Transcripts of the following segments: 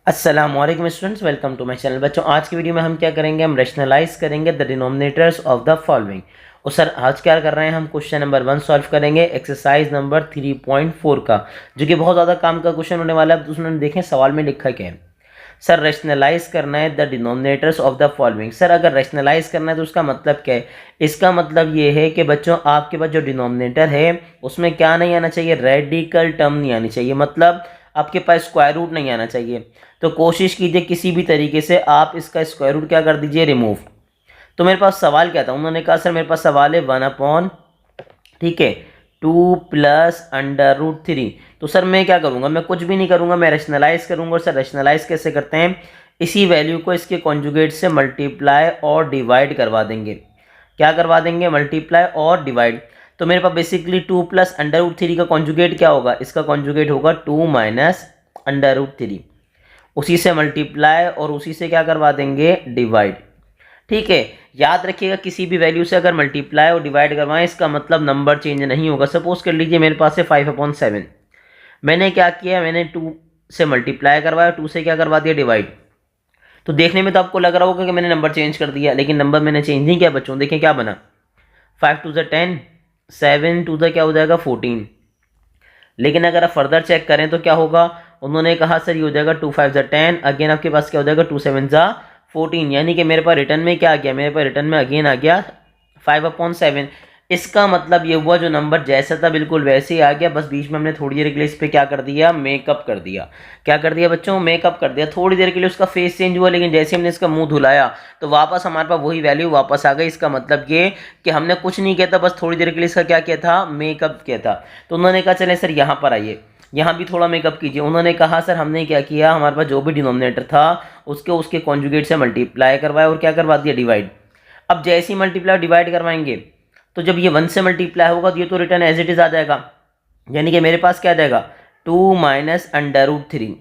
अस्सलामुअलैकुम students, welcome to my channel. बच्चों, आज की वीडियो में हम क्या करेंगे, हम रैशनलाइज करेंगे the denominators of the following. और सर आज क्या कर रहे हैं, हम क्वेश्चन नंबर 1 सॉल्व करेंगे एक्सरसाइज नंबर 3.4 का, जो कि बहुत ज़्यादा काम का क्वेश्चन होने वाला है। तो उसमें देखें सवाल में लिखा क्या है। सर रैशनलाइज करना है the denominators of the following. Sir अगर रैशनलाइज करना है तो उसका मतलब क्या है? इसका मतलब ये है कि बच्चों आपके पास जो डिनोमिनेटर है उसमें क्या नहीं आना चाहिए, रेडिकल टर्म नहीं आनी चाहिए, मतलब आपके पास स्क्वायर रूट नहीं आना चाहिए। तो कोशिश कीजिए किसी भी तरीके से आप इसका स्क्वायर रूट क्या कर दीजिए, रिमूव। तो मेरे पास सवाल क्या था, उन्होंने कहा सर मेरे पास सवाल है 1/, ठीक है, 2 प्लस √3। तो सर मैं क्या करूँगा, मैं कुछ भी नहीं करूँगा, मैं रैशनलाइज करूँगा। और सर रैशनलाइज कैसे करते हैं, इसी वैल्यू को इसके कॉन्जुगेट से मल्टीप्लाई और डिवाइड करवा देंगे। क्या करवा देंगे, मल्टीप्लाई और डिवाइड। तो मेरे पास बेसिकली 2 प्लस √3 का कॉन्जुगेट क्या होगा, इसका कॉन्जुगेट होगा 2 माइनस √3। उसी से मल्टीप्लाई और उसी से क्या करवा देंगे, डिवाइड। ठीक है, याद रखिएगा किसी भी वैल्यू से अगर मल्टीप्लाई और डिवाइड करवाएं इसका मतलब नंबर चेंज नहीं होगा। सपोज कर लीजिए मेरे पास है 5/7, मैंने क्या किया, मैंने 2 से मल्टीप्लाई करवाया, 2 से क्या करवा दिया, डिवाइड। तो देखने में तो आपको लग रहा होगा कि मैंने नंबर चेंज कर दिया, लेकिन नंबर मैंने चेंज नहीं किया बच्चों। देखें क्या बना, 5 2 10, 7 2 क्या हो जाएगा 14। लेकिन अगर आप फर्दर चेक करें तो क्या होगा, उन्होंने कहा सर ये हो जाएगा 2 5 10, अगेन आपके पास क्या हो जाएगा 2 7 14। यानी कि मेरे पास रिटर्न में क्या आ गया, मेरे पास रिटर्न में अगेन आ गया 5/7। इसका मतलब ये हुआ जो नंबर जैसा था बिल्कुल वैसे ही आ गया, बस बीच में हमने थोड़ी देर के लिए इस पर क्या कर दिया, मेकअप कर दिया। क्या कर दिया बच्चों, मेकअप कर दिया। थोड़ी देर के लिए उसका फेस चेंज हुआ, लेकिन जैसे हमने इसका मुंह धुलाया तो वापस हमारे पास वही वैल्यू वापस आ गई। इसका मतलब ये कि हमने कुछ नहीं किया था, बस थोड़ी देर के लिए इसका क्या किया था, मेकअप किया था। तो उन्होंने कहा चले सर यहाँ पर आइए, यहाँ भी थोड़ा मेकअप कीजिए। उन्होंने कहा सर हमने क्या किया, हमारे पास जो भी डिनोमिनेटर था उसके कॉन्जुगेट से मल्टीप्लाई करवाया और क्या करवा दिया, डिवाइड। अब जैसे ही मल्टीप्लाई डिवाइड करवाएंगे तो जब ये 1 से मल्टीप्लाई होगा तो ये तो रिटर्न एज इट इज आ जाएगा। यानी कि मेरे पास क्या आ जाएगा, 2 माइनस √3।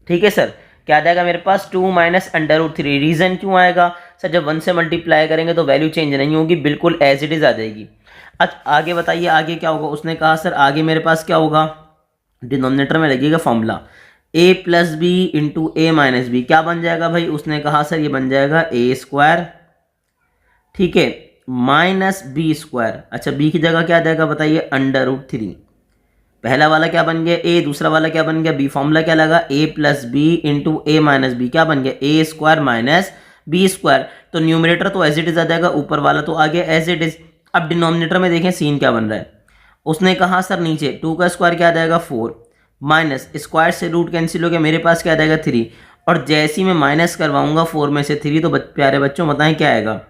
ठीक है सर, क्या आ जाएगा मेरे पास, 2 माइनस √3। रीजन क्यों आएगा सर, जब 1 से मल्टीप्लाई करेंगे तो वैल्यू चेंज नहीं होगी, बिल्कुल एज इट इज आ जाएगी। अच्छा आगे बताइए, आगे क्या होगा। उसने कहा सर आगे मेरे पास क्या होगा, डिनोमिनेटर में लगेगा फॉर्मूला a+b इंटू a-b। क्या बन जाएगा भाई, उसने कहा सर ये बन जाएगा a², ठीक है, माइनस b²। अच्छा b की जगह क्या आ जाएगा बताइए, √3। पहला वाला क्या बन गया a, दूसरा वाला क्या बन गया b। फॉर्मूला क्या लगा, a+b इंटू a-b। क्या बन गया, a² माइनस b²। तो न्यूमरेटर तो एज इट इज आ जाएगा, ऊपर वाला तो आ गया एज इट इज। अब डिनोमिनेटर में देखें सीन क्या बन रहा है। उसने कहा सर नीचे 2 का स्क्वायर क्या आ जाएगा 4, माइनस स्क्वायर से रूट कैंसिल हो गया, मेरे पास क्या आ जाएगा 3। और जैसे ही मैं माइनस करवाऊंगा 4 में से 3 तो प्यारे बच्चों बताएं क्या आएगा।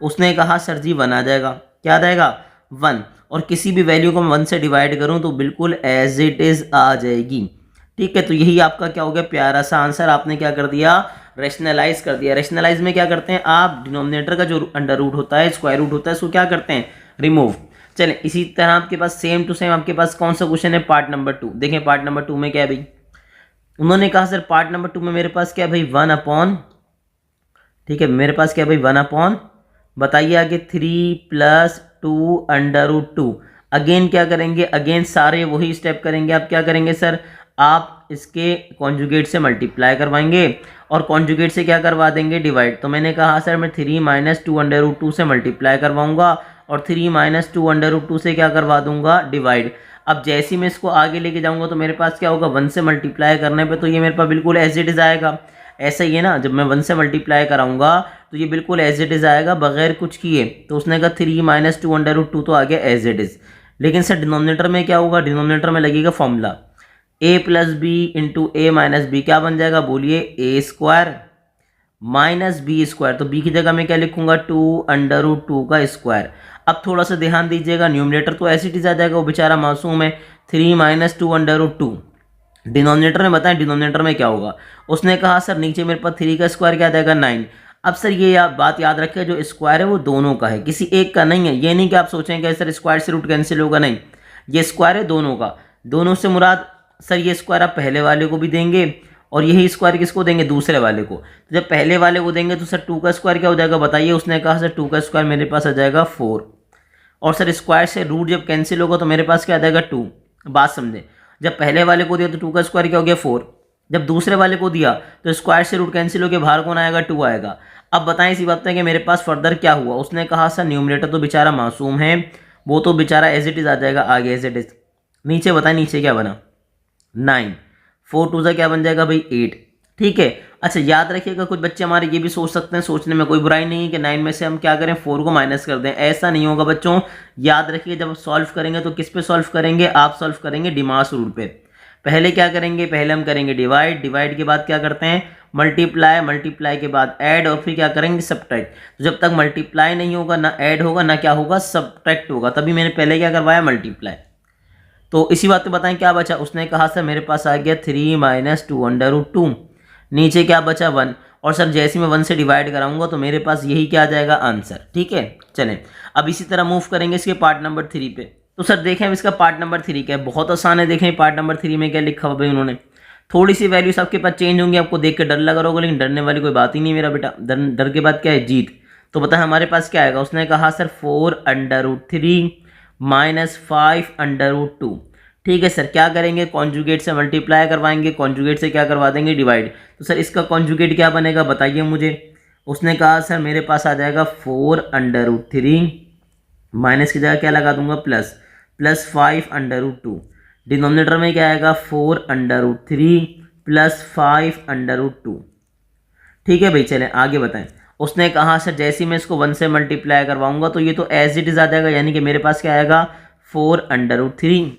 उसने कहा सर जी 1 आ जाएगा। क्या आ जाएगा, 1। और किसी भी वैल्यू को मैं 1 से डिवाइड करूं तो बिल्कुल एज इट इज आ जाएगी। ठीक है, तो यही आपका क्या हो गया, प्यारा सा आंसर। आपने क्या कर दिया, रैशनलाइज कर दिया। रैशनलाइज में क्या करते हैं आप, डिनोमिनेटर का जो अंडर रूट होता है, स्क्वायर रूट होता है, उसको क्या करते हैं, रिमूव। चलें इसी तरह आपके पास सेम टू सेम आपके पास कौन सा क्वेश्चन है, पार्ट नंबर 2। देखें पार्ट नंबर 2 में क्या है भाई। उन्होंने कहा सर पार्ट नंबर 2 में मेरे पास क्या है भाई, 1/, ठीक है, मेरे पास क्या है भाई 1/, बताइए आगे 3 + 2 √2। अगेन क्या करेंगे, अगेन सारे वही स्टेप करेंगे। आप क्या करेंगे सर, आप इसके कॉन्जुगेट से मल्टीप्लाई करवाएंगे और कॉन्जुगेट से क्या करवा देंगे, डिवाइड। तो मैंने कहा सर मैं 3 - 2 √2 से मल्टीप्लाई करवाऊंगा और 3 - 2 √2 से क्या करवा दूंगा, डिवाइड। अब जैसे ही मैं इसको आगे लेके जाऊंगा तो मेरे पास क्या होगा, 1 से मल्टीप्लाई करने पे तो ये मेरे पास बिल्कुल एज इट इज आएगा। ऐसा ही है ना, जब मैं 1 से मल्टीप्लाई कराऊंगा तो ये बिल्कुल एज इट इज आएगा बगैर कुछ किए। तो उसने कहा 3 - 2 √2 तो आ गया एज इट इज। लेकिन सर डिनोमिनेटर में क्या होगा, डिनोमिनेटर में लगेगा फॉर्मूला a+b इंटू a-b। क्या बन जाएगा बोलिए, a² माइनस b²। तो b की जगह मैं क्या लिखूंगा, 2 √2 का स्क्वायर। अब थोड़ा सा ध्यान दीजिएगा, न्यूमिनेटर तो ऐसे ही आ जाएगा, वो बेचारा मासूम है। 3 - 2 √2। डिनोमिनेटर में बताएं, डिनोमिनेटर में क्या होगा। उसने कहा सर नीचे मेरे पास 3 का स्क्वायर क्या आ जाएगा 9। अब सर ये बात याद रखिए, जो स्क्वायर है वो दोनों का है, किसी एक का नहीं है। ये नहीं कि आप सोचेंगे सर स्क्वायर से रूट कैंसिल होगा, नहीं, ये स्क्वायर है दोनों का। दोनों से मुराद सर ये स्क्वायर आप पहले वाले को भी देंगे और यही स्क्वायर किसको देंगे, दूसरे वाले को। तो जब पहले वाले को देंगे तो सर 2 का स्क्वायर क्या हो जाएगा बताइए। उसने कहा सर 2 का स्क्वायर मेरे पास आ जाएगा 4। और सर स्क्वायर से रूट जब कैंसिल होगा तो मेरे पास क्या आ जाएगा 2। बात समझे, जब पहले वाले को दिया तो 2 का स्क्वायर क्या हो गया 4, जब दूसरे वाले को दिया तो स्क्वायर से रूट कैंसिल होकर बाहर कौन आएगा, 2 आएगा। अब बताएं इसी बात पे कि मेरे पास फर्दर क्या हुआ। उसने कहा सर न्यूमरेटर तो बेचारा मासूम है, वो तो बेचारा एज इट इज़ आ जाएगा आगे एज इट इज़। नीचे बताएं नीचे क्या बना, 9, 4 2 क्या बन जाएगा भाई 8। ठीक है। अच्छा याद रखिएगा कुछ बच्चे हमारे ये भी सोच सकते हैं, सोचने में कोई बुराई नहीं है कि 9 में से हम क्या करें 4 को माइनस कर दें, ऐसा नहीं होगा बच्चों। याद रखिए जब सॉल्व करेंगे तो किस पे सॉल्व करेंगे, आप सॉल्व करेंगे डिमास रूल पे। पहले क्या करेंगे, पहले हम करेंगे डिवाइड, डिवाइड के बाद क्या करते हैं मल्टीप्लाई, मल्टीप्लाई के बाद ऐड और फिर क्या करेंगे सब्ट्रैक्ट। तो जब तक मल्टीप्लाई नहीं होगा ना ऐड होगा ना क्या होगा सब्ट्रैक्ट होगा, तभी मैंने पहले क्या करवाया मल्टीप्लाई। तो इसी बात पे बताएं क्या बचा। उसने कहा सर मेरे पास आ गया 3 - 2 √2, नीचे क्या बचा 1, और सर जैसे मैं 1 से डिवाइड कराऊंगा तो मेरे पास यही क्या आ जाएगा आंसर। ठीक है चलें अब इसी तरह मूव करेंगे इसके पार्ट नंबर 3 पे। तो सर देखें इसका पार्ट नंबर 3 क्या है, बहुत आसान है। देखें पार्ट नंबर 3 में क्या लिखा हुआ भाई उन्होंने, थोड़ी सी वैल्यूज आपके पास चेंज होंगी, आपको देख के डर लगा होगा लेकिन डरने वाली कोई बात ही नहीं मेरा बेटा। डर के बाद क्या है जीत। तो बताएं हमारे पास क्या आएगा। उसने कहा सर 4 √3 - 5 √2। ठीक है सर क्या करेंगे कॉन्जुगेट से मल्टीप्लाई करवाएंगे, कॉन्जुगेट से क्या करवा देंगे डिवाइड। तो सर इसका कॉन्जुगेट क्या बनेगा बताइए मुझे। उसने कहा सर मेरे पास आ जाएगा 4 √3 माइनस की जगह क्या लगा दूंगा प्लस, प्लस 5 √2। डिनोमिनेटर में क्या आएगा 4 √3 प्लस 5 √2। ठीक है भाई चलें आगे बताएं। उसने कहा सर जैसे ही मैं इसको 1 से मल्टीप्लाई करवाऊंगा तो ये तो एज इट इज आ जाएगा, यानी कि मेरे पास क्या आएगा 4 √3।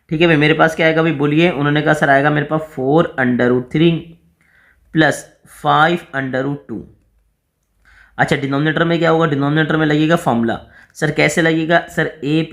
ठीक है भाई मेरे पास क्या आएगा भाई बोलिए। उन्होंने कहा सर आएगा मेरे पास 4 √3 प्लस 5 √2। अच्छा डिनोमिनेटर में क्या होगा, डिनोमिनेटर में लगेगा फॉर्मूला। सर कैसे लगेगा sir a -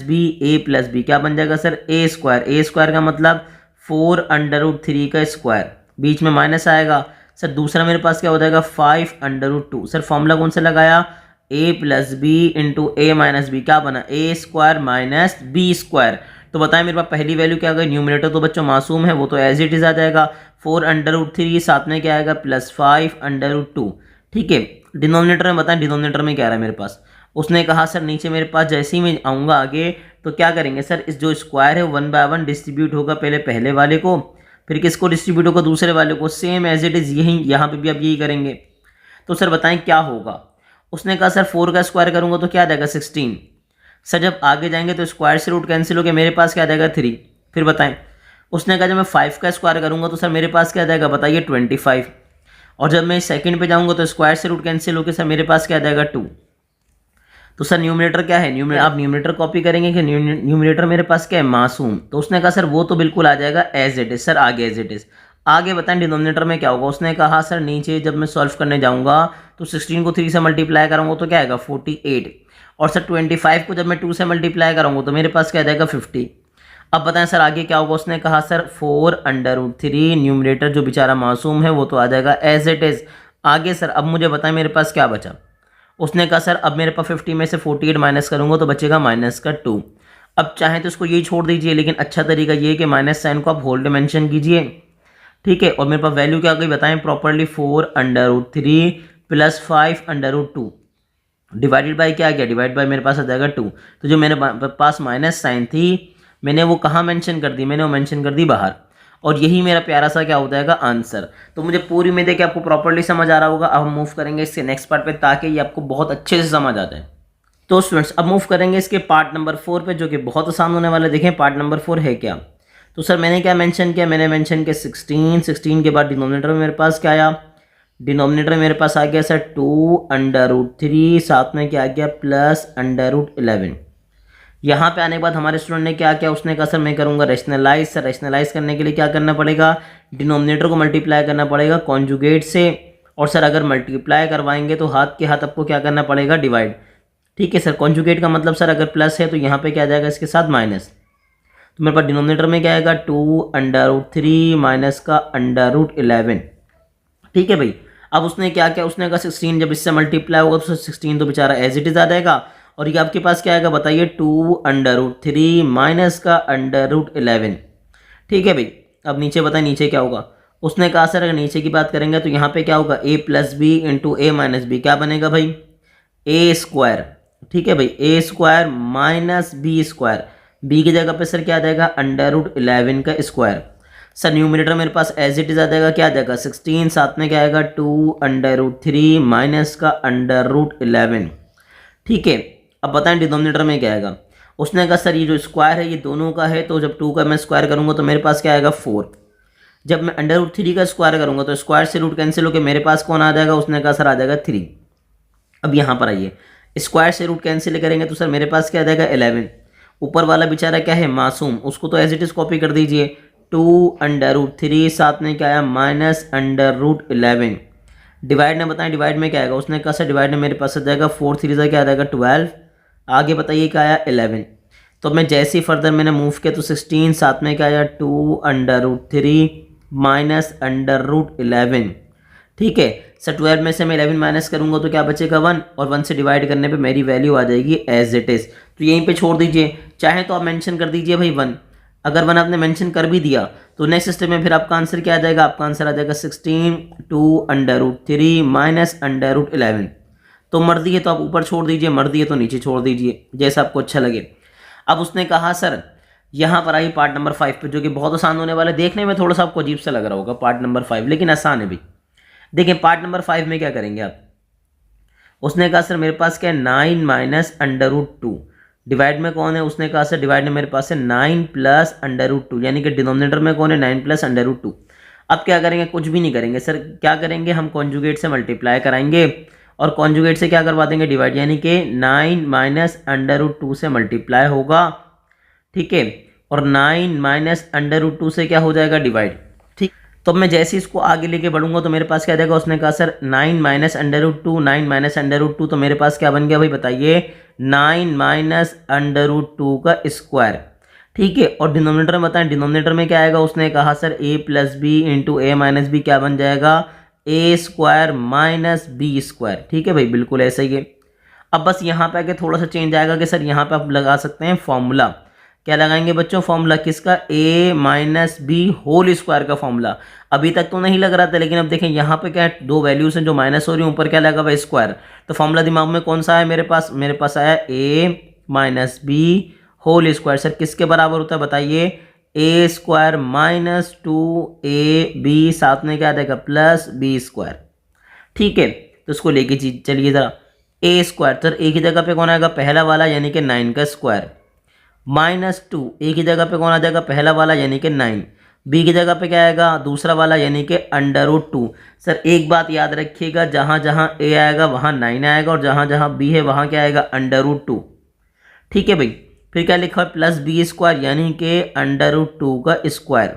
b, a + b क्या बन जाएगा sir a square, a square का मतलब 4 √3 का स्क्वायर, बीच में माइनस आएगा। सर दूसरा मेरे पास क्या हो जाएगा 5 √2। सर फॉर्मूला कौन सा लगाया a + b × a - b क्या बना a square minus b square. तो बताएं मेरे पास पहली वैल्यू क्या आ गई, न्यूमरेटर तो बच्चों मासूम है वो तो एज इट इज आ जाएगा 4 √3 साथ में क्या आएगा प्लस 5 √2। ठीक है डिनोमिनेटर में बताएं डिनोमिनेटर में क्या आ रहा है मेरे पास। उसने कहा सर नीचे मेरे पास जैसे ही मैं आऊँगा आगे तो क्या करेंगे सर इस जो स्क्वायर है 1 बाय 1 डिस्ट्रीब्यूट होगा पहले वाले को, फिर किसको डिस्ट्रीब्यूट होगा दूसरे वाले को, सेम एज इट इज़ यही यहाँ पे भी आप यही करेंगे। तो सर बताएं क्या होगा। उसने कहा सर 4 का स्क्वायर करूँगा तो क्या आ जाएगा 16। सर जब आगे जाएंगे तो स्क्वायर से रूट कैंसिल हो गया, मेरे पास क्या आ जाएगा 3। फिर बताएं। उसने कहा जब मैं 5 का स्क्वायर करूँगा तो सर मेरे पास क्या आ जाएगा बताइए 25। और जब मैं सेकंड पे जाऊँगा तो स्क्वायर से रूट कैंसिल होकर सर मेरे पास क्या आ जाएगा 2। तो सर न्यूमरेटर क्या है, न्यूमरेटर आप न्यूमरेटर कॉपी करेंगे कि न्यूमरेटर मेरे पास क्या है मासूम। तो उसने कहा सर वो तो बिल्कुल आ जाएगा एज इट इज। सर आगे एज इट इज आगे बताएं डिनोमिनेटर में क्या होगा। उसने कहा सर नीचे जब मैं सॉल्व करने जाऊंगा तो 16 को 3 से मल्टीप्लाई करूंगा तो क्या आएगा 48, और सर 25 को जब मैं 2 से मल्टीप्लाई करूंगा तो मेरे पास क्या आ जाएगा 50। अब बताएं सर आगे क्या होगा। उसने कहा सर 4 √3 न्यूमरेटर जो बेचारा मासूम है वो तो आ जाएगा एज इट इज। आगे सर अब मुझे बताएं मेरे पास क्या बचा। उसने कहा सर अब मेरे पास 50 में से 48 माइनस करूंगा तो बचेगा -2। अब चाहे तो इसको यही छोड़ दीजिए, लेकिन अच्छा तरीका ये है कि माइनस साइन को आप होल्ड मेंशन कीजिए। ठीक है और मेरे पास वैल्यू क्या आ गई बताएं प्रॉपरली 4 √3 प्लस 5 √2 डिवाइडेड बाय क्या आ गया, डिवाइड बाय मेरे पास आ जाएगा 2। तो जो मेरे पास माइनस साइन थी मैंने वो कहाँ मेंशन कर दी, मैंने वो मेंशन कर दी बाहर, और यही मेरा प्यारा सा क्या हो जाएगा आंसर। तो मुझे पूरी उम्मीद है कि आपको प्रॉपर्ली समझ आ रहा होगा। अब हम मूव करेंगे इसके नेक्स्ट पार्ट पे ताकि ये आपको बहुत अच्छे से समझ आ जाए। तो स्टूडेंट्स अब मूव करेंगे इसके पार्ट नंबर 4 पे जो कि बहुत आसान होने वाला है। देखें पार्ट नंबर 4 है क्या। तो सर मैंने क्या मेंशन किया, मैंने मेंशन किया 16 के बाद डिनोमिनेटर में मेरे पास क्या आया, डिनोमिनेटर में मेरे पास आ गया सर 2 √3 साथ में क्या आ गया प्लस √11। यहाँ पे आने के बाद हमारे स्टूडेंट ने क्या किया, उसने कहा सर मैं करूँगा रैशनलाइज। सर रैशनलाइज करने के लिए क्या करना पड़ेगा, डिनोमिनेटर को मल्टीप्लाई करना पड़ेगा कॉन्जुगेट से, और सर अगर मल्टीप्लाई करवाएंगे तो हाथ के हाथ आपको क्या करना पड़ेगा डिवाइड। ठीक है सर कॉन्जुगेट का मतलब सर अगर प्लस है तो यहाँ पे क्या आ जाएगा इसके साथ माइनस। तो मेरे पास डिनोमिनेटर में क्या आएगा 2 √3 माइनस का √11। ठीक है भाई अब उसने क्या किया, उसने कहा 16 जब इससे मल्टीप्लाई होगा तो 16 तो बेचारा एज इट इज आ जाएगा, और ये आपके पास क्या आएगा बताइए 2 √3 माइनस का √11। ठीक है भाई अब नीचे बताएं नीचे क्या होगा। उसने कहा सर अगर नीचे की बात करेंगे तो यहाँ पे क्या होगा a + b × a - b क्या बनेगा भाई a स्क्वायर। ठीक है भाई a square minus b square, b की जगह पे सर क्या आ जाएगा √11 का स्क्वायर। सर न्यूमरेटर मेरे पास एज इट इज आ जाएगा, क्या आ जाएगा 16, साथ में क्या आएगा 2√3 माइनस का √11। ठीक है, अब बताएं डिनोमिनेटर में क्या आएगा। उसने कहा सर ये जो स्क्वायर है ये दोनों का है, तो जब 2 का मैं स्क्वायर करूंगा तो मेरे पास क्या आएगा 4। जब मैं √3 का स्क्वायर करूंगा तो स्क्वायर से रूट कैंसिल होकर मेरे पास कौन आ जाएगा, उसने कहा सर आ जाएगा 3। अब यहाँ पर आइए, स्क्वायर से रूट कैंसिल करेंगे तो सर मेरे पास क्या आ जाएगा 11। ऊपर वाला बेचारा क्या है मासूम, उसको तो एज इट इज कॉपी कर दीजिए, 2√3 साथ में क्या आया -√11। डिवाइड में बताएं, डिवाइड में क्या आएगा, उसने कहा सर डिवाइड में मेरे पास आ जाएगा 4 3 से क्या आ जाएगा 12। आगे बताइए क्या आया 11। तो मैं जैसे ही फर्दर मैंने मूव किया तो 16 साथ में क्या आया 2√3 माइनस √11। ठीक है सर 12 में से मैं 11 माइनस करूंगा तो क्या बचेगा 1, और 1 से डिवाइड करने पे मेरी वैल्यू आ जाएगी एज इट इज़। तो यहीं पे छोड़ दीजिए, चाहे तो आप मेंशन कर दीजिए भाई 1। अगर 1 आपने मेंशन कर भी दिया तो नेक्स्ट स्टेप में फिर आपका आंसर क्या आ जाएगा, आपका आंसर आ जाएगा 16 2√3 माइनस √11। तो मर्जी है तो आप ऊपर छोड़ दीजिए, मर्जी है तो नीचे छोड़ दीजिए, जैसा आपको अच्छा लगे। अब उसने कहा सर यहाँ पर आइए पार्ट नंबर 5 पे, जो कि बहुत आसान होने वाला है। देखने में थोड़ा सा आपको अजीब सा लग रहा होगा पार्ट नंबर 5, लेकिन आसान है भी। देखिए पार्ट नंबर 5 में क्या करेंगे आप, उसने कहा सर मेरे पास क्या है 9 माइनस √2। डिवाइड में कौन है, उसने कहा सर डिवाइड में मेरे पास है 9 प्लस √2, यानी कि डिनोमिनेटर में कौन है 9 प्लस √2। अब क्या करेंगे, कुछ भी नहीं करेंगे सर, क्या करेंगे हम कॉन्जुगेट से मल्टीप्लाई कराएंगे और कॉन्जुगेट से क्या करवा देंगे डिवाइड, यानी कि 9 माइनस √2 से मल्टीप्लाई होगा। ठीक है, और 9 माइनस √2 से क्या हो जाएगा डिवाइड। ठीक, तो मैं जैसे इसको आगे लेके बढ़ूंगा तो मेरे पास क्या जाएगा, उसने कहा सर 9 माइनस √2, 9 माइनस √2, तो मेरे पास क्या बन गया भाई बताइए 9 माइनस √2 का स्क्वायर। ठीक है, और डिनोमिनेटर में बताएं, डिनोमिनेटर में क्या आएगा, उसने कहा sir a plus B into A minus B क्या बन जाएगा a square minus B square. ठीक है भाई, बिल्कुल ऐसा ही है। अब बस यहाँ पे आके थोड़ा सा चेंज आएगा कि सर यहाँ पे आप लगा सकते हैं फॉर्मूला। क्या लगाएंगे बच्चों, फॉर्मूला किसका, a minus B whole square का फॉर्मूला। अभी तक तो नहीं लग रहा था, लेकिन अब देखें यहाँ पे क्या है, दो वैल्यूज हैं जो माइनस हो रही है, ऊपर क्या लगा हुआ स्क्वायर। तो फॉर्मूला दिमाग में कौन सा है मेरे पास आया a minus B whole square. Sir किसके बराबर होता है बताइए, a स्क्वायर माइनस 2ab साथ में क्या आ जाएगा प्लस बी स्क्वायर। ठीक है, तो इसको लेके चलिए जरा, a स्क्वायर सर a की जगह पे कौन आएगा पहला वाला यानी कि 9 का स्क्वायर, -2 a की जगह पे कौन आ जाएगा पहला वाला यानी कि 9, b की जगह पे क्या आएगा दूसरा वाला यानी कि √2। सर एक बात याद रखिएगा, जहाँ जहाँ a आएगा वहाँ 9 आएगा, और जहाँ जहाँ b है वहाँ क्या आएगा √2। ठीक है भाई, फिर क्या लिखा है प्लस बी स्क्वायर यानी कि √2 का स्क्वायर।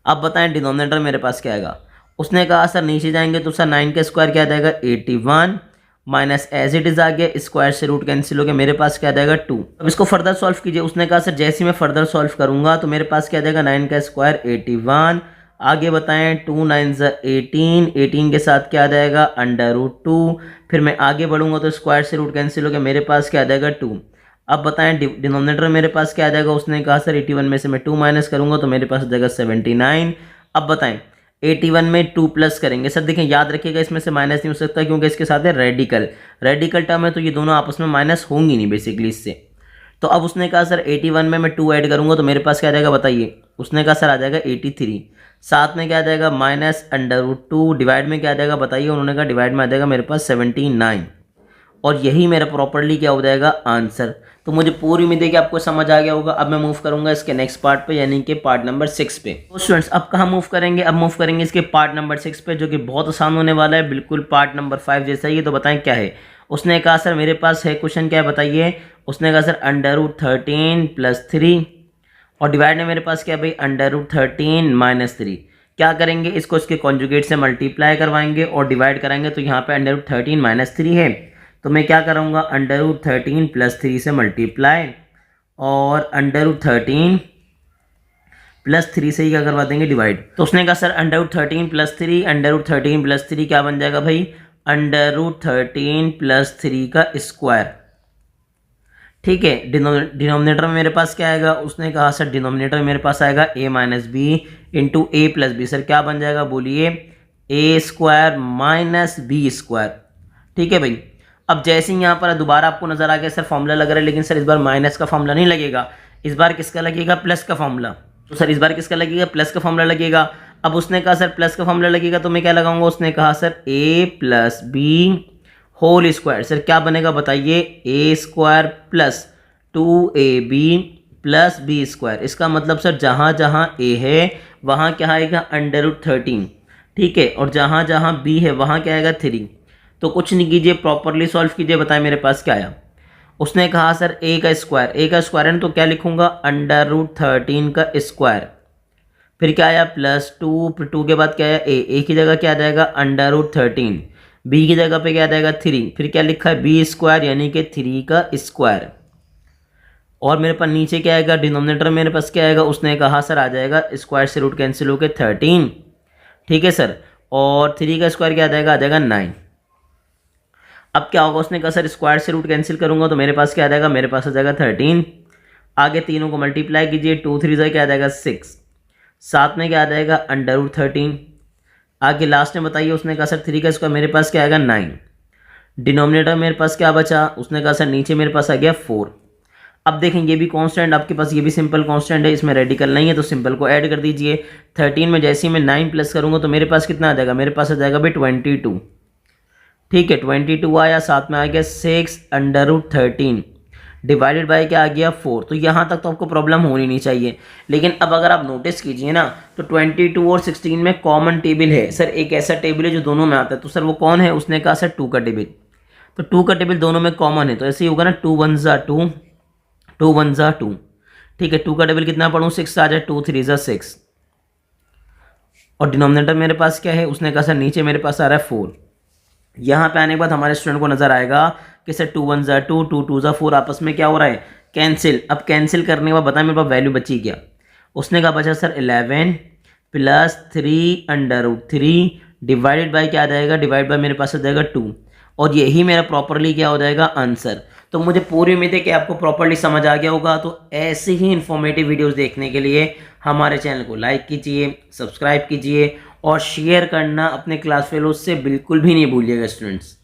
अब बताएं डिनोमिनेटर मेरे पास क्या आएगा, उसने कहा सर नीचे जाएंगे तो सर 9 का स्क्वायर क्या आ जाएगा 81 माइनस एज इट इज आ गया, स्क्वायर से रूट कैंसिल हो गया, मेरे पास क्या आ जाएगा 2। अब इसको फर्दर सॉल्व कीजिए। उसने कहा सर जैसे मैं फर्दर सॉल्व करूंगा तो मेरे पास क्या आ जाएगा 9 का स्क्वायर 81, आगे बताएं 2 9 18, 18 के साथ क्या आ जाएगा √2। फिर मैं आगे बढ़ूंगा तो स्क्वायर से रूट कैंसिल हो गया, मेरे पास क्या आ जाएगा 2। अब बताएं डिनोमिनेटर मेरे पास क्या आ जाएगा, उसने कहा सर 81 में से मैं 2 माइनस करूंगा तो मेरे पास आ जाएगा 79। अब बताएं 81 में 2 प्लस करेंगे, सर देखें याद रखिएगा इसमें से माइनस नहीं हो सकता क्योंकि इसके साथ है रेडिकल, रेडिकल टर्म है तो ये दोनों आपस में माइनस होंगी नहीं बेसिकली इससे। तो अब उसने कहा सर 81 में मैं 2 ऐड करूंगा तो मेरे पास क्या आ जाएगा बताइए, उसने कहा सर आ जाएगा 83, साथ में क्या आ जाएगा -√2, डिवाइड में क्या आ जाएगा बताइए, उन्होंने कहा डिवाइड में आ जाएगा मेरे पास 79, और यही मेरा प्रॉपरली क्या हो जाएगा आंसर। तो मुझे पूरी उम्मीद है कि आपको समझ आ गया होगा। अब मैं मूव करूंगा इसके नेक्स्ट पार्ट पे यानी कि पार्ट नंबर 6 पे। तो स्टूडेंट्स अब कहाँ मूव करेंगे, अब मूव करेंगे इसके पार्ट नंबर 6 पे, जो कि बहुत आसान होने वाला है, बिल्कुल पार्ट नंबर 5 जैसा ही है। तो बताएं क्या है, उसने कहा सर मेरे पास है क्वेश्चन क्या है बताइए, उसने कहा सर √13 + 3, और डिवाइड में मेरे पास क्या है भाई √13 - 3। क्या करेंगे, इसको इसके कॉन्जुगेट से मल्टीप्लाई करवाएंगे और डिवाइड कराएंगे, तो यहाँ पे √13 - 3 है, तो मैं क्या करूँगा √13 + 3 से मल्टीप्लाई, और √13 + 3 से ही क्या करवा देंगे डिवाइड। तो उसने कहा सर √13 + 3, √13 + 3 क्या बन जाएगा भाई √13 + 3 का स्क्वायर। ठीक है, डिनोमिनेटर में मेरे पास क्या आएगा, उसने कहा सर डिनोमिनेटर में मेरे पास आएगा a - b into a + b। Sir क्या बन जाएगा बोलिए a square minus B square. ठीक है भाई, अब जैसे ही यहाँ पर दोबारा आपको नजर आ गया सर फॉर्मूला लग रहा है, लेकिन सर इस बार माइनस का फॉर्मूला नहीं लगेगा, इस बार किसका लगेगा प्लस का फॉर्मूला। तो सर इस बार किसका लगेगा, प्लस का फॉर्मूला लगेगा। अब उसने कहा सर प्लस का फॉर्मूला लगेगा तो मैं क्या लगाऊंगा, उसने कहा sir a plus B whole square. Sir क्या बनेगा बताइए, a square plus 2ab plus B square. इसका मतलब सर जहाँ जहाँ a है वहाँ क्या आएगा √13, ठीक है, और जहाँ जहाँ b है वहाँ क्या आएगा 3। तो कुछ नहीं कीजिए, प्रॉपरली सॉल्व कीजिए, बताएं मेरे पास क्या आया। उसने कहा सर a का स्क्वायर है, तो क्या लिखूंगा √13 का स्क्वायर, फिर क्या आया +2, फिर 2 के बाद क्या आया a की जगह क्या आ जाएगा √13, b की जगह पे क्या आ जाएगा 3, फिर क्या लिखा है b स्क्वायर यानी कि 3 का स्क्वायर। और मेरे पास नीचे क्या आएगा, डिनोमिनेटर मेरे पास क्या आएगा, उसने कहा सर आ जाएगा स्क्वायर से रूट कैंसिल होकर 13, ठीक है सर, और 3 का स्क्वायर क्या आ जाएगा 9। अब क्या होगा, उसने कहा सर स्क्वायर से रूट कैंसिल करूंगा तो मेरे पास क्या आ जाएगा, मेरे पास आ जाएगा 13। आगे तीनों को मल्टीप्लाई कीजिए, 2 3 से क्या आ जाएगा 6, साथ में क्या आ जाएगा √13। आगे लास्ट में बताइए, उसने कहा सर 3 का स्क्वायर मेरे पास क्या आएगा 9। डिनोमिनेटर मेरे पास क्या बचा, उसने कहा सर नीचे मेरे पास आ गया 4। अब देखें ये भी कांस्टेंट आपके पास, ये भी सिंपल कांस्टेंट है, इसमें रेडिकल नहीं है तो सिंपल को ऐड कर दीजिए। 13 में जैसे ही मैं 9 प्लस करूंगा तो मेरे पास कितना आ जाएगा, मेरे पास आ जाएगा भाई 22, ठीक है 22 आया, साथ में आ गया 6 √13 डिवाइडेड बाय क्या आ गया 4। तो यहाँ तक तो आपको प्रॉब्लम होनी नहीं चाहिए। लेकिन अब अगर आप नोटिस कीजिए ना तो 22 और 16 में कॉमन टेबल है सर, एक ऐसा टेबल है जो दोनों में आता है, तो सर वो कौन है, उसने कहा सर 2 का टेबल। तो 2 का टेबल दोनों में कॉमन है, तो ऐसे ही होगा ना 2 1 ज़ा 2, 2 1 ज़ा 2, ठीक है। 2 का टेबल कितना पढ़ूँ, 6 आ जाए, 2 3 ज़ा 6, और डिनोमिनेटर मेरे पास क्या है, उसने कहा सर नीचे मेरे पास आ रहा है 4। यहाँ पे आने के बाद हमारे स्टूडेंट को नजर आएगा कि सर 2 1 ज़ा 2, 2 2 ज़ा 4 आपस में क्या हो रहा है कैंसिल। अब कैंसिल करने के बाद बताएं मेरे पास वैल्यू बची क्या, उसने कहा बचा सर 11 प्लस 3 √3 डिवाइडेड बाय क्या आ जाएगा, डिवाइड बाय मेरे पास आ जाएगा 2, और यही मेरा प्रॉपरली क्या हो जाएगा आंसर। तो मुझे पूरी उम्मीद है कि आपको प्रॉपरली समझ आ गया होगा। तो ऐसे ही इन्फॉर्मेटिव वीडियोस देखने के लिए हमारे चैनल को लाइक कीजिए, सब्सक्राइब कीजिए और शेयर करना अपने क्लास फेलोज से बिल्कुल भी नहीं भूलिएगा स्टूडेंट्स।